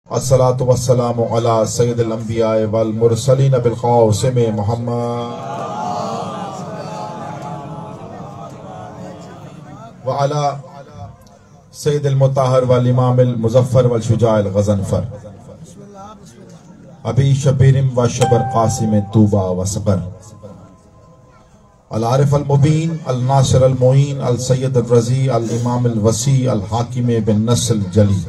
अस्सलातु वस्सलामु अला सय्यदिल अंबिया वल मुरसलीन बिल क़ासिम मुहम्मद व अला सय्यदिल मुताहर वल इमामिल मुज़फ़्फ़र वल शुजाइल गज़नफ़र अबी शबीरिम व शबर क़ासिम तूबा व सबर अल आरिफ अल मुबीन अल नासिर अल मुईन अल सय्यद अल रज़ी अल इमाम अल वसी अल हाकिम बिन नस्ल जली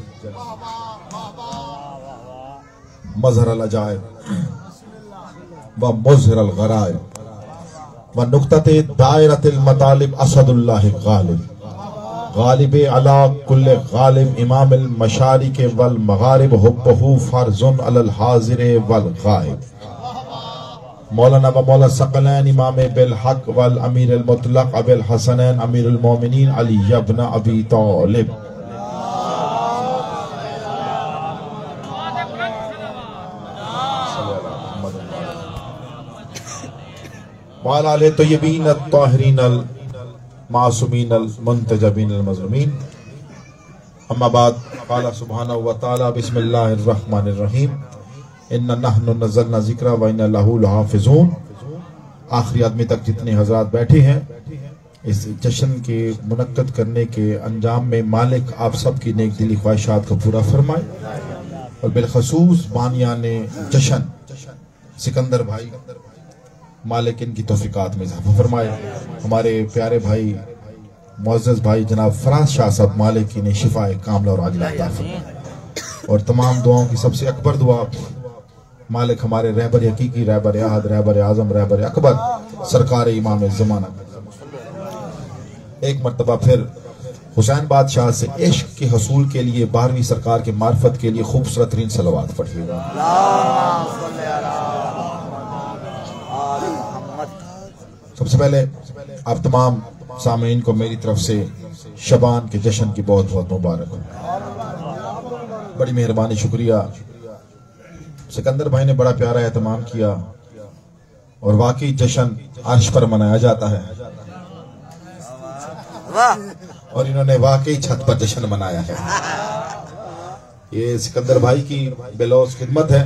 मज़हर अल अजाइब व मुज़हिर अल गराइब व नुक़्तते दायरतिल मतालिब असदुल्लाह गालिब गालिब अला कुल्ल गालिब इमाम अल मशारिक वल मगारिब हुब्बहु फर्जुन अलल हाज़िर वल गाइब मौलाना व मौला सकलैन इमाम बिल हक वल अमीर अल मुतलक अबुल हसनैन अमीर अल मोमिनीन अली इब्न अबी तालिब वाला ले तय्यबीन अत्ताहिरीन अल मासूमीन अल मुंतजबीन अल मज़लूमीन अम्मा बाद क़ाला सुब्हानहु व तआला बिस्मिल्लाहिर रहमानिर रहीम इन्ना नहनु नज़्ज़लना ज़िक्रा व इन्ना लहू लहाफ़िज़ून। आखिरी आदमी तक जितने हज़रात बैठे हैं, इस जश्न के मुनक्कद करने के अंजाम में मालिक आप सब की नेक दिली ख्वाहिशात को पूरा फरमाए और बिलखसूस बानियान जश्न सिकंदर भाई मालिक इनकी तौफीकात में इज़ाफ़ा फरमाए। हमारे प्यारे भाई मुअज़्ज़ज़ भाई जनाब फराज शाह साहब मालिक इन्हें शिफाए कामिला और आजिला अता फरमाए और तमाम दुआओं की सबसे अकबर दुआ मालिक हमारे रहबर हकीकी रहबर अहद रहबर आज़म रहबर अकबर सरकार इमाम ज़माना एक मरतबा फिर हुसैन बादशाह से इश्क के हसूल के लिए 12वीं सरकार के मार्फत के लिए खूबसूरत तरीन सलवात पढ़िएगा। सबसे पहले आप तमाम सामीन को मेरी तरफ से शबान के जश्न की बहुत बहुत मुबारक हो। बड़ी मेहरबानी, शुक्रिया। सिकंदर भाई ने बड़ा प्यारा एहतमाम किया और वाकई जश्न अर्श पर मनाया जाता है और इन्होंने वाकई छत पर जश्न मनाया है। ये सिकंदर भाई की बेलौस खिदमत है।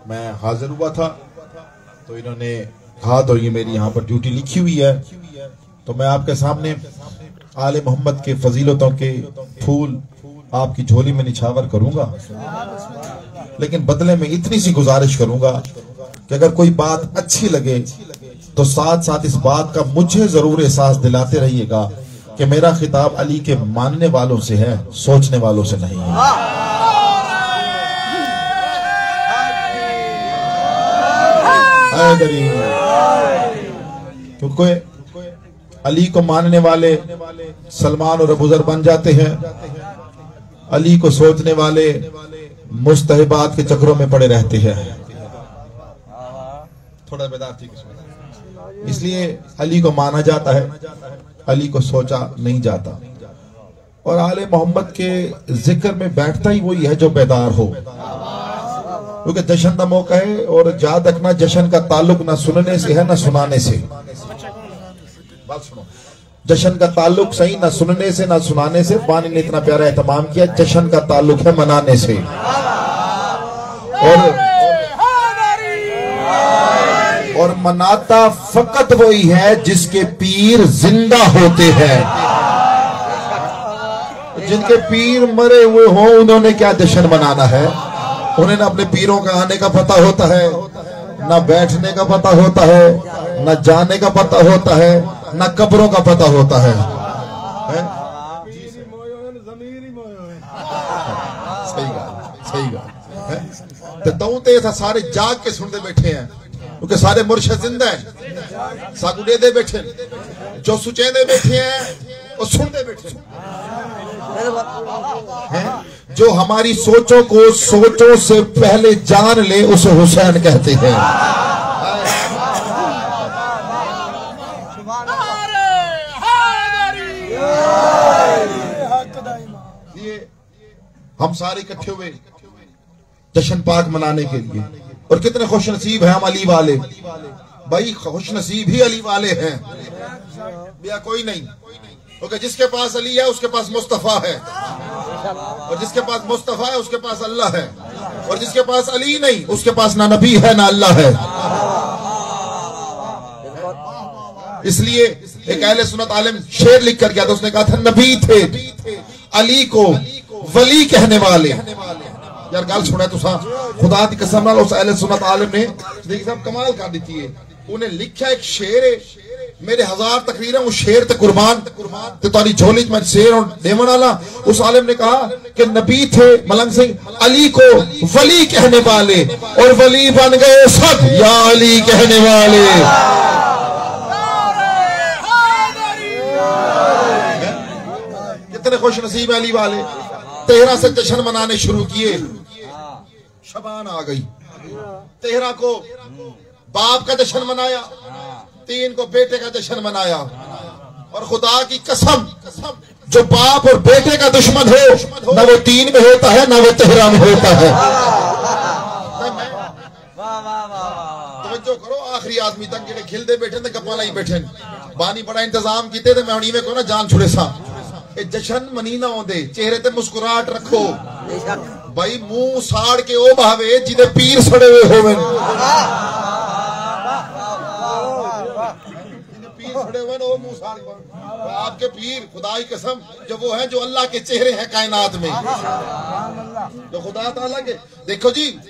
मैं हाजिर हुआ था तो इन्होंने कहा तो ये मेरी यहाँ पर ड्यूटी लिखी हुई है तो मैं आपके सामने आले मोहम्मद के फजीलतों के फूल आपकी झोली में निछावर करूंगा, लेकिन बदले में इतनी सी गुजारिश करूंगा कि अगर कोई बात अच्छी लगे तो साथ साथ इस बात का मुझे जरूर एहसास दिलाते रहिएगा कि मेरा खिताब अली के मानने वालों से है, सोचने वालों से नहीं है। क्योंकि अली को मानने वाले सलमान और अबूजर बन जाते हैं, अली को सोचने वाले मुस्तहबात के चक्रों में पड़े रहते हैं। थोड़ा बेदार थी, इसलिए अली को माना जाता है, अली को सोचा नहीं जाता। और आले मोहम्मद के जिक्र में बैठता ही वही है जो बेदार हो, क्योंकि जश्न का मौका है और याद रखना जश्न का ताल्लुक ना सुनने से है ना सुनाने से। बात सुनो, जश्न का ताल्लुक सही ना सुनने से ना सुनाने से। बानी ने इतना प्यारा एहतमाम किया, जश्न का ताल्लुक है मनाने से। और मनाता फकत वही है जिसके पीर जिंदा होते हैं। जिनके पीर मरे हुए हों उन्होंने क्या जश्न मनाना है? उन्हें ना अपने पीरों का आने का पता होता है, ना बैठने का पता होता है, ना जाने का पता होता है, ना कब्रों का पता होता है? सही गाल तो सारे जाग के सुनते बैठे हैं क्योंकि सारे मुर्शिद जिंदा हैं। सागुडे दे बैठे जो सुचेंदे बैठे हैं और सुनते बैठे हैं। जो हमारी सोचों को सोचों से पहले जान ले उसे हुसैन कहते हैं। हम सारे इकट्ठे हुए जश्न पाक मनाने के लिए और कितने खुश नसीब हैं हम अली वाले। भाई खुश नसीब ही अली वाले हैं, या कोई नहीं, क्योंकि जिसके पास अली है उसके पास मुस्तफा है। और जिसके पास मुस्तफा है उसके पास अल्लाह है, और जिसके पास अली नहीं उसके पास ना नबी है ना अल्लाह है। इसलिए एक अहले सुन्नत आलिम शेर लिख कर गया था, उसने कहा था नबी थे अली को वली कहने वाले। यार गाल सुना तो सा खुदा की कसम नाल उस अहले सुन्नत आलिम ने देखिए साहब कमाल कर दी है। उन्हें लिखा एक शेर है, मेरे 1000 तकरीरें उस शेर ते कुर्बान ते तारी झोली में शेर और देवन वाला। उस आलिम ने कहा कि नबी थे मलंग सिंह अली को वली कहने वाले, और वली बन गए सब या अली कहने वाले। कितने खुश नसीब अली वाले। 13 से जश्न मनाने शुरू किए, शबान आ गई। 13 को बाप का जश्न मनाया, 3 को बेटे का जश्न मनाया। और खुदा की कसम जो बाप और बेटे का दुश्मन हो ना वो 3 में होता है ना वो 13 में होता है। तवज्जो करो, आखिरी आदमी तक जेडे खिलदे बैठे ते गप्पा लाई बैठे, बानी बड़ा इंतजाम कीते ते मैं हुणी में को ना जान छुड़े सा। जश्न मनी ना आउंदे, चेहरे ते मुस्कुराहट रखो भाई। मुंह साड़ के ओ बहावे जिदे पीर सड़े हुए होवे, पीर सड़े हुए ओ मुंह साड़ के। आपके पीर खुदा की कसम जो वो है जो अल्लाह के चेहरे हैं कायनात में, जो खुदा ताला के। देखो जी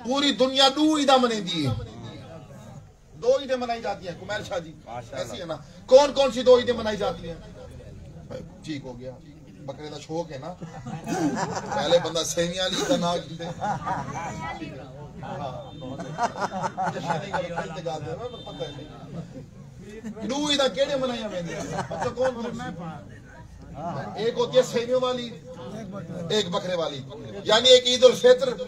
पूरी दुनिया 2 ईदा मनेंदी है, 2 ईदें मनाई जाती हैं। कुमैल शाह जी ऐसी है ना, कौन कौन सी 2 ईदें मनाई जाती हैं? ठीक हो गया, बकरे का शौक है ना। पहले बंदा सेवियां ली का ना एक होती है सेवियों वाली, एक बकरे वाली, यानी एक ईद उल फित्र,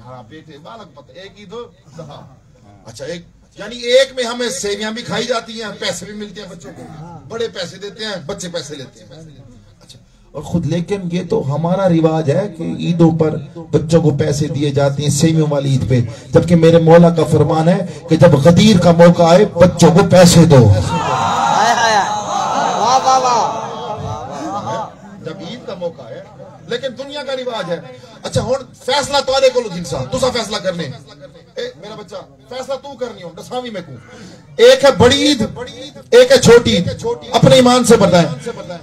हाँ बेटे बालक पता, एक ईद उल ज़ुहा। अच्छा एक यानी एक में हमें सेवियां भी खाई जाती हैं, पैसे भी मिलते हैं बच्चों को, बड़े पैसे देते हैं, बच्चे पैसे लेते हैं। अच्छा और खुद लेकिन ये तो हमारा रिवाज है कि ईदों पर बच्चों को पैसे दिए जाते हैं सेवियों वाली ईद पे, जबकि मेरे मौला का फरमान है कि जब गदीर का मौका आए बच्चों को पैसे दो। जब ईद का मौका है, लेकिन दुनिया का रिवाज है। अच्छा हुण फैसला तुहाडे कोल इंसान, तुसा फैसला करने मेरा बच्चा फैसला तू करनी हो दसावी में को। एक है बड़ी ईद, एक है छोटी ईद। अपने ईमान से बताएं,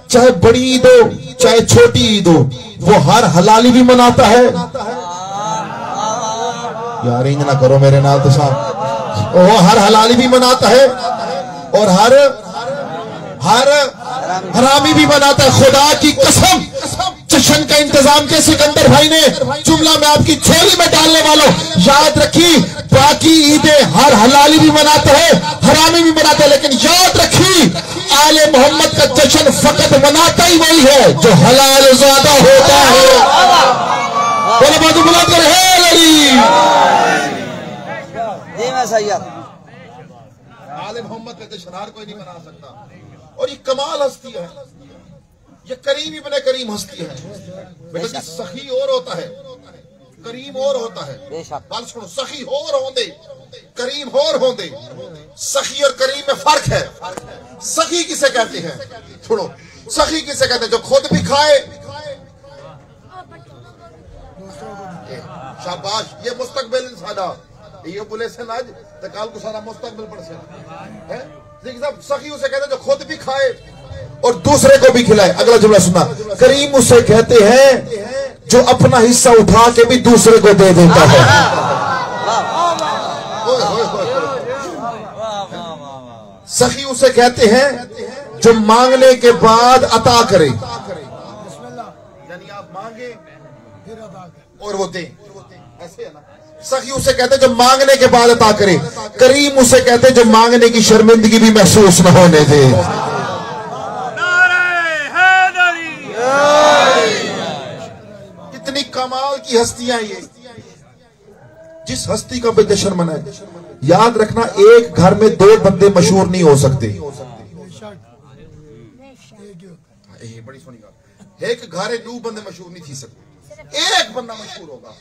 चाहे बड़ी ईद हो चाहे छोटी ईद हो, वो हर हलाली भी मनाता है। यार इंज ना करो मेरे नाल तो साहब, वो हर हलाली भी मनाता है और हर हरामी भी मनाता है। खुदा की कसम जश्न का इंतजाम के सिकंदर भाई ने जुमला में आपकी झोली में डालने वालों याद रखी, बाकी ईदें हर हलाली भी मनाते हैं हरामी भी मनाते हैं, लेकिन याद रखी आले मोहम्मद का जश्न फकत मनाता ही वही है जो हलाल ज्यादा होता है। बोले बाजू बुलंद कर है लड़ी आले मोहम्मद का जश्न हर कोई नहीं मना सकता। और ये कमाल हस्ती है, ये करीम इब्ने करीम हस्ती है। बेटा सखी और होता है, करीम और होता है। बात सुनो, सखी और होंदे करीम और होंदे। सखी और करीम में फर्क है। सखी किसे कहते हैं? सुनो, सखी किसे कहते हैं? जो खुद भी खाए, शाबाश, ये मुस्तकबिल सादा ये बोले से आज तो कल को सारा मुस्तकबिल पड़ से है। सखी उसे कहते हैं जो खुद भी खाए और दूसरे को भी खिलाए। अगला जुमला सुना, करीम उसे कहते हैं जो अपना हिस्सा उठा के भी दूसरे को दे देता है। सखी उसे कहते हैं जो मांगने के बाद अता करे, यानी आप मांगे और वो दे, ऐसे है ना। सखी उसे कहते हैं जो मांगने के बाद अता करे। करीम उसे कहते हैं जो मांगने की शर्मिंदगी भी महसूस न होने दे। कितनी कमाल की हस्तियां ये, जिस हस्ती का भी जश्न मनाए। याद रखना, एक घर में 2 बंदे मशहूर नहीं हो सकते। बड़ी सुनी बात, एक घर 2 बंदे मशहूर नहीं थी सकते, एक बंदा मशहूर होगा,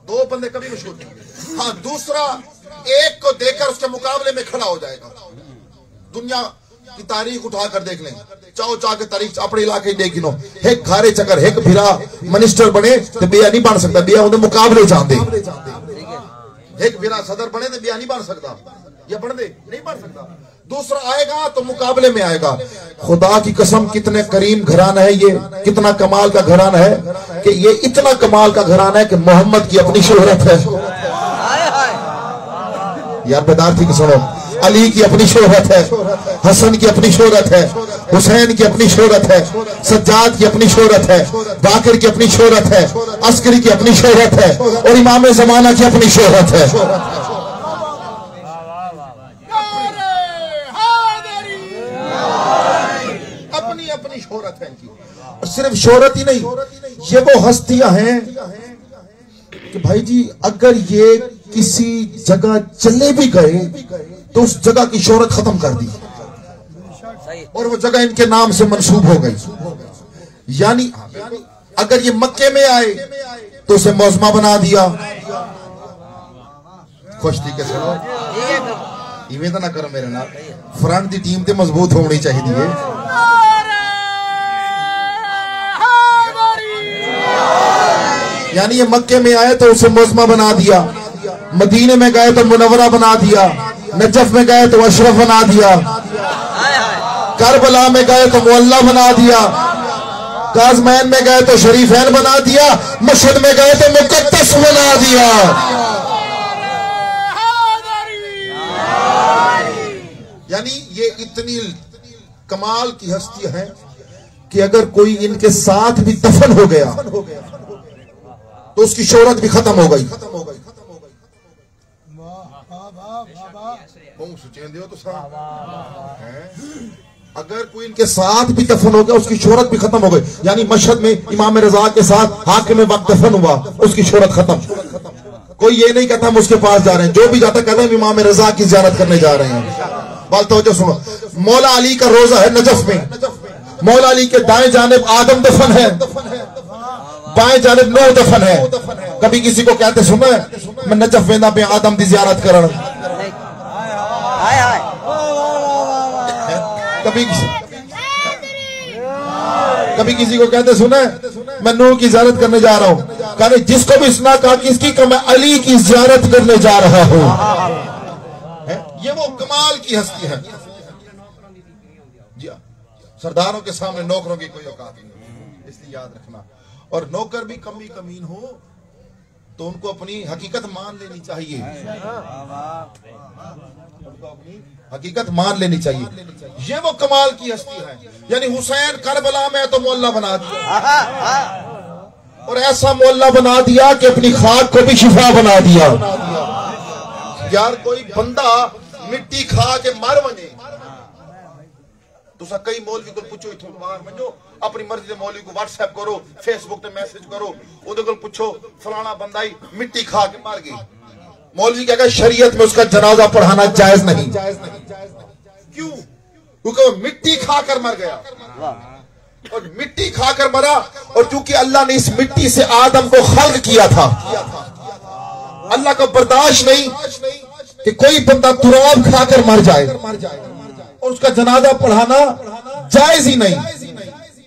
2 बंदे कभी मशहूर नहीं होंगे। हाँ, दूसरा एक को देखकर उसके मुकाबले में खड़ा हो जाएगा। दुनिया की तारीख उठाकर देख लें, चाहो चाह के तारीख अपने इलाके देख लो, एक घारे चक्कर एक भिरा मिनिस्टर बने तो बिया नहीं बन सकता, बिया उन्हें मुकाबले चाहते, एक भिरा सदर बने तो बिया नहीं बन सकता, या बन दे नहीं बन सकता, दूसरा आएगा तो मुकाबले में आएगा। खुदा की कसम कितने करीम घराना है ये, कितना कमाल का घराना है कि ये इतना कमाल का घराना है कि मोहम्मद की अपनी शोहरत है, यार बेदारती की सुनो, अली की अपनी शोहरत है, हसन की अपनी शोहरत है, हुसैन की अपनी शोहरत है, सज्जाद की अपनी शोहरत है, बाकर की अपनी शोहरत है, अस्करी की अपनी शोहरत है, और इमाम जमाना की अपनी शोहरत है। अपनी अपनी शोहरत है इनकी, और सिर्फ शोहरत ही नहीं, ये वो हस्तियां हैं कि भाई जी अगर ये किसी जगह चले भी गए तो उस जगह की शोहरत खत्म कर दी और वो जगह इनके नाम से मंसूब हो गई। यानी अगर ये मक्के में आए तो उसे मौजमा बना दिया, खुश थी के सुनो, इवें तो ना करो मेरे नाल, फ्रंट की टीम तो मजबूत होनी चाहिए। यानी ये मक्के में आए तो उसे मौजमा बना दिया, मदीने में गए तो मुनव्वरा बना दिया, नजफ में गए तो अशरफ बना दिया, करबला में गए तो मुअल्ला बना दिया, काज़मैन में गए तो शरीफैन बना दिया, मशहद में गए तो मुकद्दस बना दिया। यानी ये इतनी कमाल की हस्ती है कि अगर कोई इनके साथ भी दफन हो गया तो उसकी शोहरत भी खत्म हो गई। अगर कोई इनके साथ भी दफन हो गया उसकी शोहरत भी खत्म हो गई। यानी मशहद में इमाम रजा के साथ हाकिम वक्त दफन हुआ, उसकी शोहरत खत्म। कोई ये नहीं कहता हम उसके पास जा रहे हैं, जो भी जाता कहता है इमाम रजा की ज़ियारत करने जा रहे हैं। बात तो सुनो, मौला अली का रोजा है नजफ में, मौला अली के दाएं जानिब आदम दफन है, बाएं जानिब नूह दफन है। कभी किसी को कहते सुना मैं नजफ वेंदा पे आदम की ज़ियारत करन, कभी किसी को कहते सुना मैं नूह की ज़ियारत करने जा रहा हूँ, कहने जिसको भी सुना कहा किसकी का मैं अली की ज़ियारत करने जा रहा हूँ। ये वो कमाल की हस्ती है जी। सरदारों के सामने नौकरों की कोई औकात नहीं, इसलिए याद रखना। और नौकर भी कमी कमीन हो तो उनको अपनी हकीकत मान लेनी चाहिए, उनको अपनी हकीकत मान लेनी चाहिए। ये वो कमाल की हस्ती है। यानी हुसैन करबला में तो मोहल्ला बना दिया, और ऐसा मोहल्ला बना दिया कि अपनी खाक को भी शिफा बना दिया। यार कोई बंदा मिट्टी खा के मर वने तुसा कई मौलवी को पूछो, इथों बाहर वनो अपनी मर्जी के मौलवी को व्हाट्सएप करो, फेसबुक पे मैसेज करो, उहदे कोल पूछो फलाना बंदा ही मिट्टी खा के मर गई, मौलवी कहेगा शरीयत में उसका जनाजा पढ़ाना जायज नहीं। क्यों? क्योंकि वो मिट्टी खाकर मर गया, और मिट्टी खाकर मरा, और चूंकि अल्लाह ने इस मिट्टी से आदम को खल्क किया था, अल्लाह को बर्दाश्त नहीं कि कोई बंदा तुराब खाकर मर जाए, और उसका जनाजा पढ़ाना जायज ही नहीं।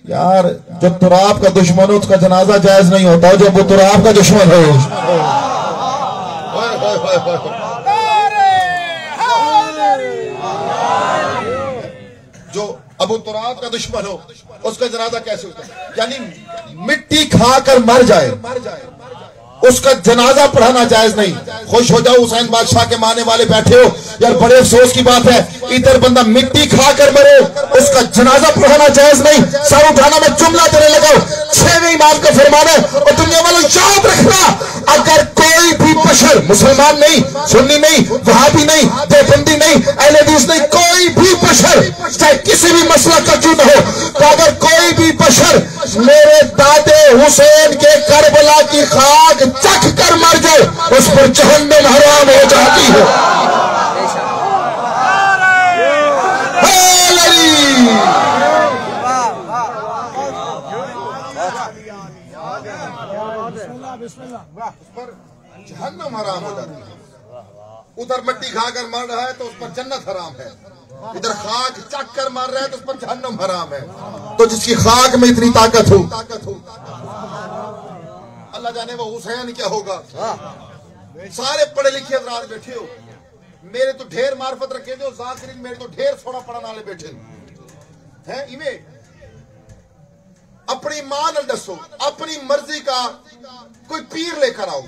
यार जो तुराब का दुश्मन हो उसका जनाजा जायज नहीं होता, जब वो तुराब का दुश्मन हो। जो अबू तुराब का दुश्मन हो उसका जनाजा कैसे होता है? यानी मिट्टी खाकर मर जाए उसका जनाजा पढ़ाना जायज नहीं। खुश हो जाओ हुसैन बादशाह के माने वाले बैठे हो, यार बड़े अफसोस की बात है, इधर बंदा मिट्टी खाकर मरे उसका जनाजा पढ़ाना जायज नहीं। सर उठाना में जुमला देने लगाओ, 6वें इमाम का फरमान है। और दुनिया वालों याद रखना, अगर कोई भी बशर, मुसलमान नहीं, सुन्नी नहीं, वहाबी नहीं, देवबंदी नहीं, अहले हदीस नहीं, कोई भी बशर चाहे किसी भी मसला का क्यों न हो, तो अगर कोई भी बशर मेरे दादे हुसैन के करबला की खाक चख कर मर जाए उस पर जहन्नम हराम हो जाती है। जहन्नम हराम हो जाती है। उधर मिट्टी खाकर मर रहा है तो उस पर जन्नत हराम है, इधर खाक चक कर मर रहा है तो उस पर जहन्नम हराम है। तो जिसकी खाक में इतनी ताकत हो, अल्लाह जाने वो हुसैन क्या होगा। सारे पढ़े लिखे हज़रात बैठे हो, मेरे तो ढेर मार्फत रखे थे, जाकिरीन मेरे तो ढेर सोना पढ़ने वाले बैठे हैं। इन्हें अपनी मां न दसो, अपनी मर्जी का कोई पीर लेकर आओ,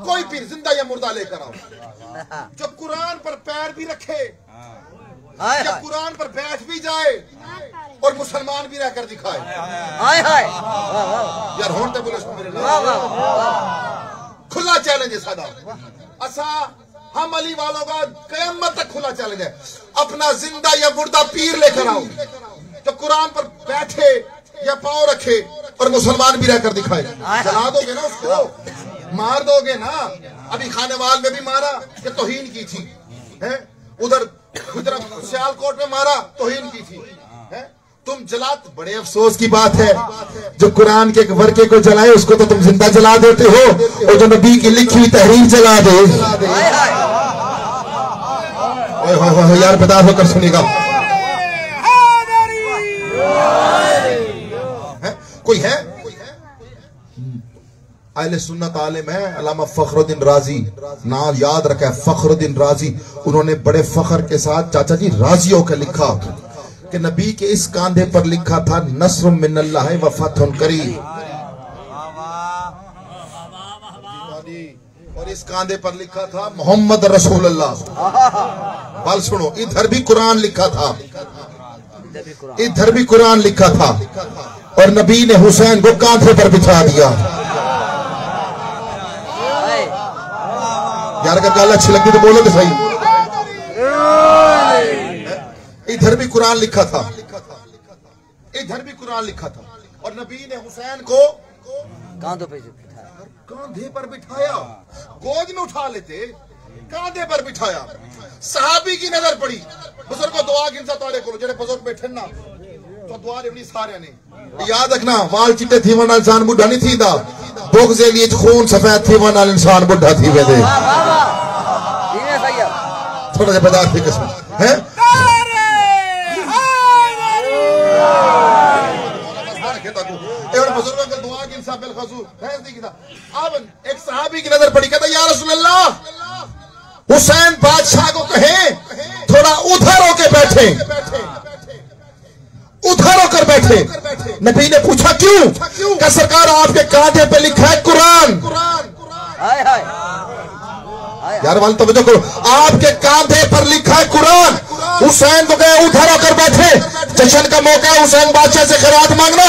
कोई पीर जिंदा या मुर्दा लेकर आओ, जो कुरान पर पैर भी रखे, या कुरान पर बैठ भी जाए और मुसलमान भी रहकर दिखाए। यार होते बोले मेरे खुला चैलेंज है सादा। असा हम अली वालों का कयामत तक खुला चैलेंज है, अपना जिंदा या मुर्दा पीर लेकर आओ जो कुरान पर बैठे या पाँव रखे और मुसलमान भी रहकर दिखाए। जला दोगे ना उसको, मार दोगे ना। अभी खानेवाल में भी मारा कि तौहीन की थी, है उधर सियालकोट में मारा, तौहीन की थी, है तुम जला। बड़े अफसोस की बात है, जो कुरान के वर्के को जलाए उसको तो तुम जिंदा जला देते हो, और जो नबी की लिखी हुई तहरीर जला दे। यार बेदार होकर सुनेगा। कोई है अहले सुन्नत आलिम है, अल्लामा फखरुद्दीन राजी, नाम याद रखा है फखरुद्दीन राजी। उन्होंने बड़े फख्र के साथ चाचा जी राजियों का लिखा कि नबी के इस कांधे पर लिखा था नस्रुम मिनल्लाह व फतहुन करीम, और इस कांधे पर लिखा था मोहम्मद रसूलुल्लाह। बाल सुनो, इधर भी कुरान लिखा था, इधर भी कुरान लिखा था, और नबी ने हुसैन को कांधे पर बिठा दिया। यार अगर गाल अच्छी लगती तो बोलो तो सही। इधर भी कुरान लिखा था, इधर भी कुरान लिखा था, और नबी ने हुसैन को कांधे पर बिठाया। गोद में उठा लेते, कांधे पर बिठाया। सहाबी की नजर पड़ी, बुजुर्गों दुआ गिनसा तोड़े को जेड़े बुजुर्ग बैठे ना, तो दुआ देवनी सारे ने याद रखना। वाल चिट्टे थी वरना इंसान बुढ़ा नहीं थी दा, बुग़्ज़ लिए खून सफेद थी वरना इंसान बुढ़ा थी वे दे। थोड़ा सा पदार्थ की किस्म है। बुजुर्गों के दुआ गिनसा बिलखसूस है दी किदा। अब एक सहाबी की नजर पड़ी, कहता या रसूलल्लाह, हुसैन बादशाह को कहे थोड़ा उधर होके बैठे, उधर होकर बैठे। नबी ने पूछा क्यों? क्या सरकार आपके कांधे पे लिखा है कुरान। यार वाल तवज्जो करो, आपके कांधे पर लिखा है कुरान। हुसैन को कहे उधर होकर बैठे, जश्न का मौका है, हुसैन बादशाह से खैरात मांगना।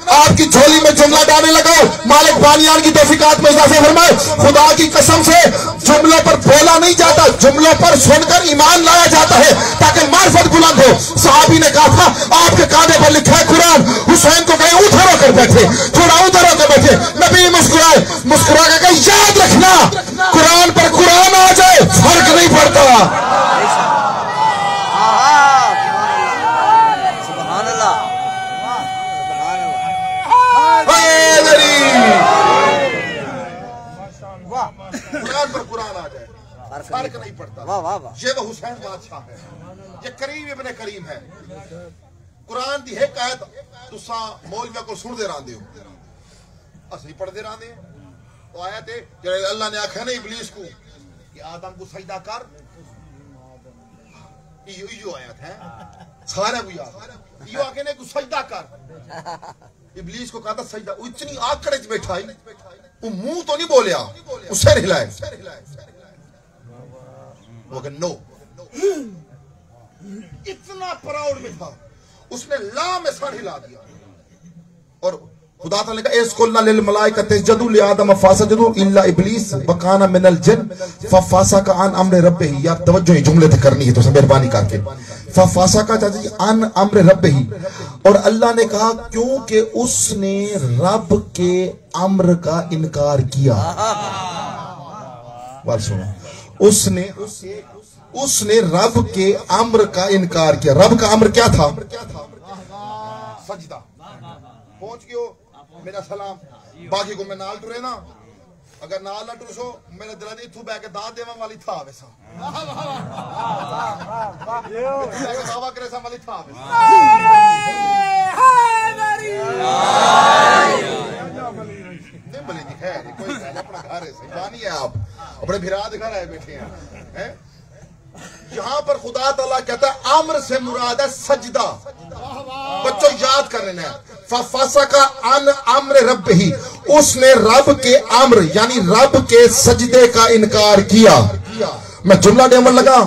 आपकी झोली में जुमला डालने लगाओ, मालिक बानियान की तौफीकात में इजाफा फरमाए। खुदा की कसम से जुमलों पर बोला नहीं जाता, जुमलों पर सुनकर ईमान लाया जाता है ताकि मार्फत बुलंद हो। सहाबी ने कहा था आपके कांधे पर लिखा है कुरान। हुसैन को कहे उधर होकर बैठे, थोड़ा उधर होकर बैठे। नबी मुस्कुराए, मुस्कुरा के कहा याद रखना, कुरान पर कुरान आ जाए फर्क नहीं पड़ता। कुरान पर कुरान आ जाए फर्क नहीं पड़ता। ये वो हुसैन बादशाह है, ये करीम इब्ने करीम है। कुरान दी एक आयत तुसा मौलविया को सुन दे रहे हो, असली पढ़ते रहे। तो आयत है जो अल्लाह ने आखा ना इबलीस को कि आदम को सजदा कर, यो आयत है सारा को याद। यो आके ने को सजदा कर, इबलीस को कहा था सजदा। इतनी आकड़ च बैठा, वो मुंह तो नहीं बोलिया, उससे हिलाए। वो कहा नो, इतना प्राउड में था, उसने ला में सर हिला दिया। और खुदा ताला ने कहा इसकुलना लिल मलाइकति इसजुदू लि आदम फसजदू इल्ला इब्लीस वकाना मिनल जिन फफसका अन अम्र रब्बिही। यार तवज्जो ही जुमले पे करनी है तो मेहरबानी करके। फफसका चाची अन अम्र रब्बिही, और अल्लाह ने कहा क्योंकि उसने रब के अम्र का इनकार किया। बात सुनो, उसने रब के अम्र का इनकार किया। रब का अम्र क्या था? सजदा। पहुंच गयो, मेरा सलाम। बाकी को मैं नाल टुरे ना, अगर ना लटूसो मेरे दिल दी थू बैके दाद देवा वाली था वैसा दावा करे सा वाली था नहीं भले जी है कोई अपना घर है सही है आप अपने भिराद घर आए बैठे हैं यहाँ पर खुदा ताला कहता है अम्र से मुराद है सजदा। बच्चों याद कर लेना फफासा का अन अम्र रब ही, उसने रब के अम्र यानी रब के सजदे का इनकार किया। मैं जुमला डेमन लगा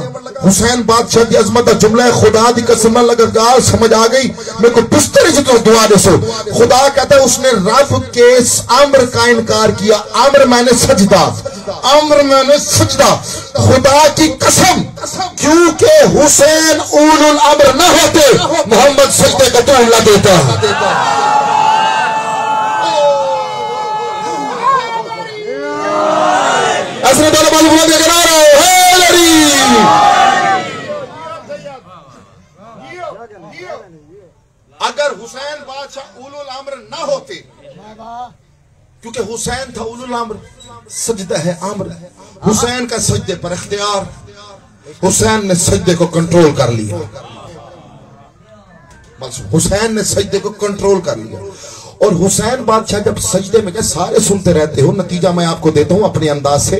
हुसैन बादशाह की अजमत जुमला खुदा दी कसम लगा गाल समझ आ गई मेरे को बिस्तर से तो दुआ दे सो। खुदा कहता है उसने रब के अम्र का इनकार किया। अम्र मैंने सजदा, अम्र मैंने सजदा, खुदा की कसम क्योंकि हुसैन उलुल अम्र न होते मोहम्मद सजदे का तोड़ न देता। ऐसे दोनों बाजू बुलंद करके आ रहा है अगर हुसैन बादशाह उलुल अम्र ना होते, क्योंकि हुसैन था उलुल अम्र, सजदा है अम्र, हुसैन का सजदे पर इख्तियार, हुसैन ने सजदे को कंट्रोल कर लिया। बस हुसैन ने सजदे को कंट्रोल कर लिया। और हुसैन बादशाह जब सजदे में, क्या सारे सुनते रहते हो, नतीजा मैं आपको देता हूं अपने अंदाज से।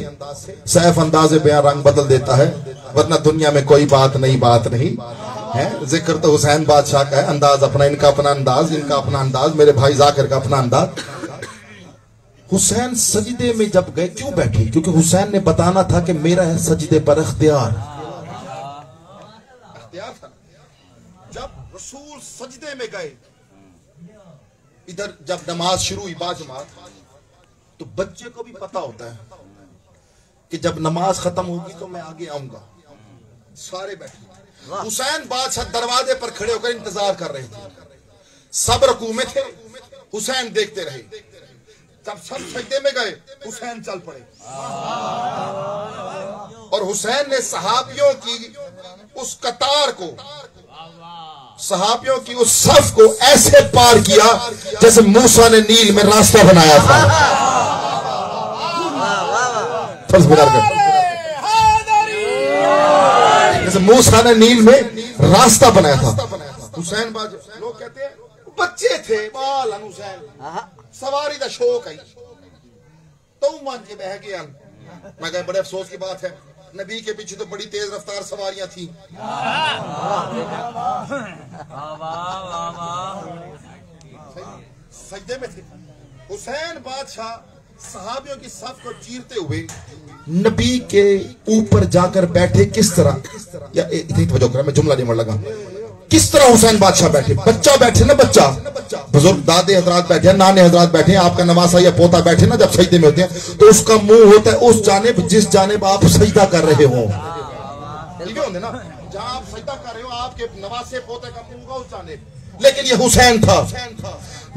सैफ अंदाज बयां रंग बदल देता है, वरना दुनिया में कोई बात नहीं है। जिक्र तो हुसैन बादशाह का है, अंदाज अपना, इनका अपना अंदाज, इनका अपना अंदाज, मेरे भाई जाकिर का अपना अंदाज। हुसैन सजदे में जब गए, क्यों बैठे? क्योंकि हुसैन ने बताना था कि मेरा है सजदे पर इख्तियार था। जब रसूल सजदे में गए, इधर जब नमाज शुरू हुई बाजमात, तो बच्चे को भी पता होता है कि जब नमाज खत्म होगी तो मैं आगे आऊंगा। सारे बैठे, हुसैन बादशाह दरवाजे पर खड़े होकर इंतजार कर रहे थे। सब रुकू में थे, हुसैन देखते रहे। जब सब सजदे में गए, हुसैन चल पड़े और हुसैन ने सहाबियों की उस कतार को, सहाबियों की उस सफ को ऐसे पार किया जैसे मूसा ने नील में रास्ता बनाया था। जैसे मूसा ने नील में रास्ता बनाया था। हुसैन बादशाह, लोग कहते हैं बच्चे थे बाल हुसैन, सवारी का शौक है तो मन के बह गया। मैं कहा बड़े अफसोस की बात है, नबी के पीछे तो बड़ी तेज रफ्तार सवारियां थी। सजदे में थे। हुसैन बादशाह सहाबियों की सफ को चीरते हुए नबी के ऊपर जाकर बैठे। किस तरह, या इतनी तवज्जो करें, मैं जुमला नहीं लगा। किस तरह हुसैन बादशाह बैठे? बच्चा बैठे ना, बच्चा, बुजुर्ग दादे हजरात बैठे, नाने हजरात बैठे, आपका नवासा या पोता बैठे ना, जब सजदे में होते हैं तो उसका मुंह होता है उस जानिब जिस जानिब आप सजदा कर रहे हो। ना जहां आप सजदा कर रहे हो, आपके नवासे पोते का मुंह होगा उस जानिब। लेकिन ये हुसैन था,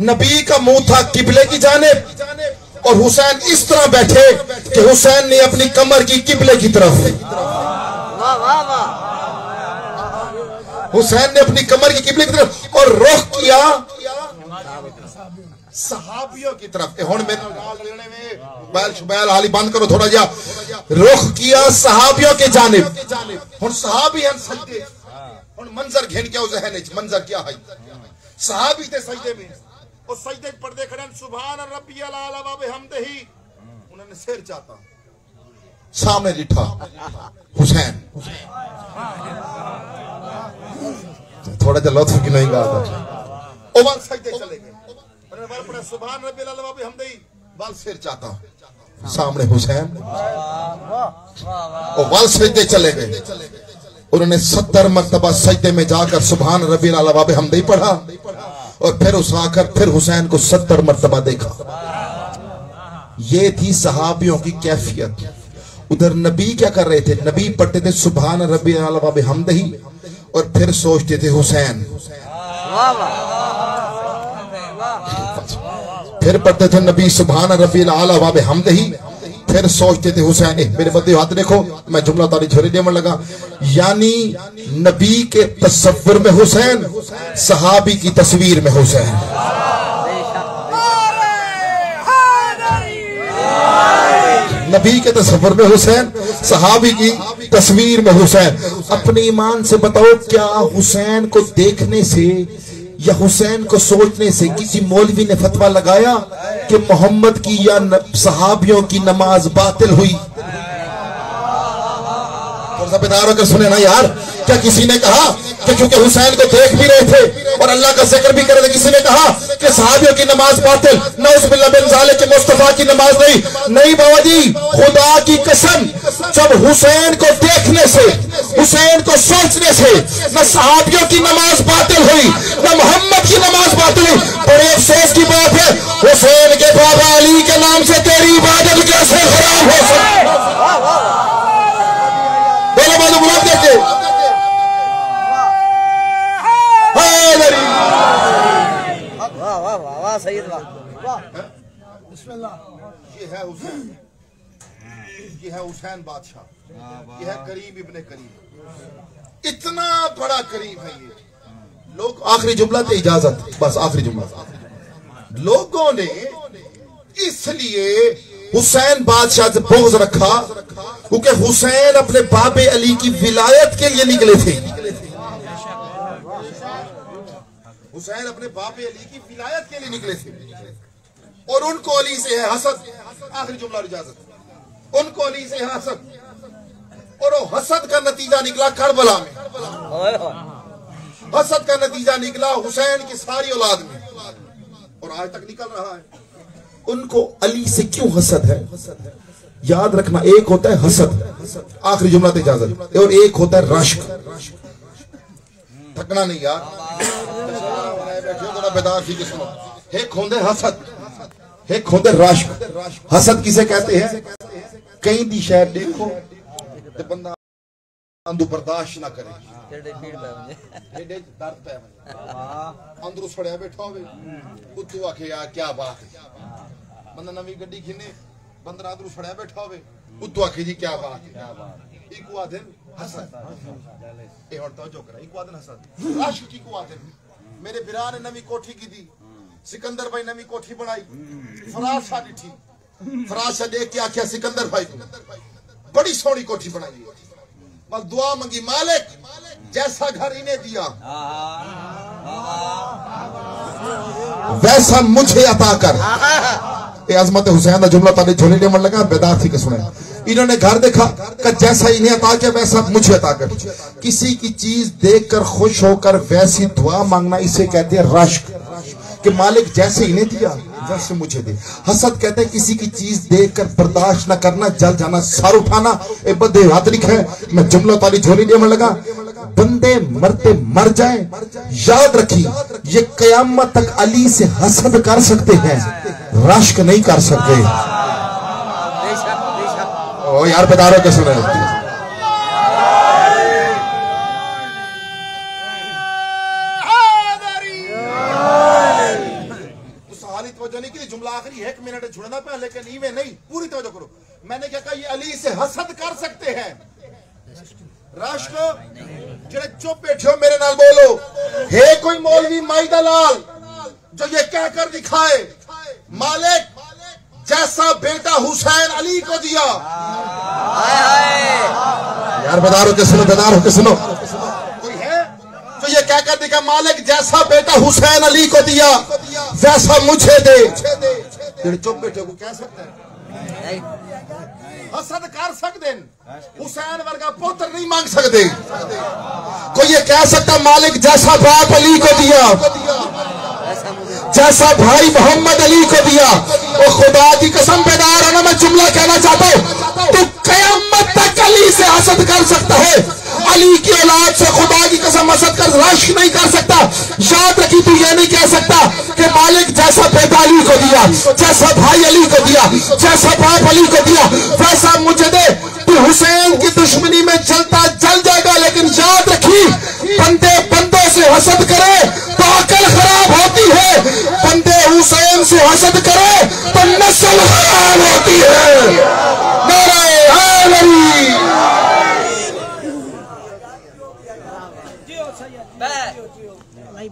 नबी का मुंह था किबले की जानिब, और हुसैन इस तरह बैठे कि हुसैन ने अपनी कमर की किबले की तरफ, हुसैन ने अपनी कमर की किबले की तरफ और रुख किया सहाबियों की तरफ। बैल हाली बंद करो थोड़ा जा। रुख किया सहाबियों के जानिब। हुन सहाबी हैं सजदे, हुन मंजर घेन क्या जहन है, मंजर क्या है? सहाबी थे सजदे में, और सजदे पढ़ते खड़े सुभान रब्बियल आला व बिहम्दिही, उन्होंने सिर चाहता, सामने लिखा हुसैन। थोड़ा जा लौथ की नहीं गा था, ओ वक्त सजदे चले गए, सुभान रब्बियल आला व बिहम्दिही, वाल सिर चाहता, सामने हुसैन, और वाल सजदे चले गए। उन्होंने 70 मरतबा सजदे में जाकर सुभान रब्बियल आला व बिहम्दिही पढ़ा, और फिर उस आकर फिर हुसैन को 70 मरतबा देखा। ये थी सहाबियों की कैफियत। उधर नबी क्या कर रहे थे? नबी पढ़ते थे सुभान रब्बियल आला व बिहम्दिही, और फिर सोचते थे हुसैन। फिर पढ़ते थे नबी सुभान रब्बियल आला व बिहम्दिही, फिर सोचते थे हुसैन। मेरे बदे हाथ देखो, मैं जुमला तारी छोरी देने लगा। यानी नबी के तस्वीर में हुसैन, सहाबी की तस्वीर में हुसैन। नबी के तस्वीर में हुसैन, सहाबी की तस्वीर में हुसैन। अपने ईमान से बताओ, क्या हुसैन को देखने से या हुसैन को सोचने से किसी मौलवी ने फतवा लगाया कि मोहम्मद की या सहाबियों की नमाज बातिल हुई? बेदार होकर सुने ना यार, क्या किसी ने कहा कि क्योंकि हुसैन को देख भी रहे थे और अल्लाह का जिक्र भी कर रहे थे, किसी ने कहा कि सहाबियों की नमाज बातिल, नौज़ुबिल्लाह बिन ज़ालिक के मुस्तफा की नमाज नहीं बाबा जी, खुदा की कसम, जब हुसैन को देखने से, हुसैन को सोचने से न सहाबियों की नमाज बातिल हुई न मोहम्मद की नमाज बातिल हुई। बड़े अफसोस की बात है, हुसैन के बाबा अली के नाम से तेरी इबादत कैसे खराब हो सकती? गुलाब देखे ये है हुसैन, ये है हुसैन बादशाह, ये है करीम इब्ने करीम, इतना बड़ा करीम है ये। लोग आखिरी जुमला थे, इजाजत, बस आखिरी जुमला। लोगों ने इसलिए हुसैन बादशाह से बोझ रखा क्योंकि हुसैन अपने बाबे अली की विलायत के लिए निकले थे। हुसैन अपने बाबे अली की विलायत के लिए निकले थे और उनको अली से है हसद। आखिरी जुमला और इजाजत। उनको अली से है हसद और वो हसद का नतीजा निकला करबला में। हसद का नतीजा निकला हुसैन की सारी औलाद में और आज तक निकल रहा है। उनको अली से क्यों हसद है? याद रखना, एक होता है हसद, आखिरी जुमला तो इजाजत, और एक होता है रश्क। थकना नहीं यार, बैठे हो बेदार थी कि सुनो। एक होते हसद, एक होते रश्क। हसद किसे कहते हैं? कहीं दी शायद देखो तो बंदा अंदू बर्दाश्त ना करे, दर्द पे अंदरू सड़िया बैठा हो तू आखे यार क्या बात है। बंदा नवी गड्डी खिने बंदा अंदरू सड़िया बैठा हो तू आखे जी क्या बात है। इको आदन हसद, ए हटता जो करा इको आदन हसद। राशिक की को आदन मेरे बिरा ने नवी कोठी की दी, सिकंदर भाई नवी कोठी बनाई, फराज शाह थी, फराज शाह देख के आख्या सिकंदर भाई बड़ी सोहनी कोठी बनाई, बस दुआ मंगी मालिक जैसा घर इन्हें दिया वैसा मुझे अता कर। ये अजमत हुसैन का जुमला ताली झोली डेमन लगा, बेदार थी के सुने। इन्होंने घर देखा कि जैसा इन्हें अता किया वैसा मुझे अता कर। किसी की चीज देखकर खुश होकर वैसी दुआ मांगना इसे कहते हैं रश्क, कि मालिक जैसे इन्हें दिया वैसे मुझे दे। हसद कहते हैं किसी की चीज देखकर बर्दाश्त न करना, जल जाना, सर उठाना। ए बदे हाथ लिखा है, मैं जुमला ताली झोली डेमन लगा। बंदे मरते मर जाएं, याद रखी ये कयामत तक अली से हसद कर सकते हैं, रश्क नहीं कर सकते। ओ यार बेदारों के सुने, जुमला आखिरी 1 मिनट छुड़ना पे, लेकिन इवे नहीं पूरी तवज्जो करो। मैंने क्या कहा, ये अली से हसद कर सकते हैं, रश्क। जेड़े चुप बैठे हो मेरे नाल बोलो, हे कोई मौलवी माई दलाल जो ये कहकर दिखाए मालिक जैसा बेटा हुसैन अली को दिया। यार बेदार होके सुनो, बेदार होके सुनो। कोई है जो ये कहकर दिखा मालिक जैसा बेटा हुसैन अली को दिया वैसा मुझे दे? जेड़े चुप बैठे को कह सकते हैं, हसद कर सकते हैं, हुसैन वर्गा पुत्र नहीं मांग सकते। कोई ये कह सकता मालिक जैसा बाप अली को दिया जैसा भाई मोहम्मद अली को दिया? वो खुदा की कसम बेदार होना, मैं जुमला कहना चाहता हूं, तो कयामत तक अली से हसद कर सकता है, अली की औलाद से खुदा की कसम हसद कर रश्क नहीं कर सकता। याद रखी, तू ये नहीं कह सकता कि मालिक जैसा बेटा अली को दिया, जैसा भाई अली को दिया, जैसा बाप अली को दिया वैसा मुझे दे। तू हुसैन की दुश्मनी में चलता जल जाएगा, लेकिन याद रखी बंदे बंदों से हसद करे तो अकल खराब होती है, बंदे हुसैन से हसद करे तो नस्ल खराब होती है। नारे हैदरी। नहीं